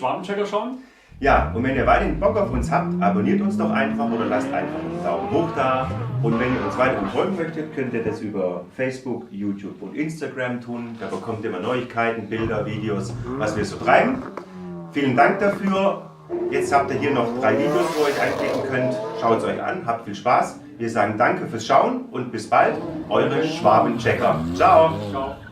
Schwabenchecker schauen. Ja, und wenn ihr weiterhin Bock auf uns habt, abonniert uns doch einfach oder lasst einfach einen Daumen hoch da. Und wenn ihr uns weiterhin folgen möchtet, könnt ihr das über Facebook, YouTube und Instagram tun. Da bekommt ihr immer Neuigkeiten, Bilder, Videos, was wir so treiben. Vielen Dank dafür. Jetzt habt ihr hier noch 3 Videos, wo ihr euch einklicken könnt. Schaut es euch an, habt viel Spaß. Wir sagen danke fürs Schauen und bis bald. Eure Schwabenchecker. Ciao. Ciao.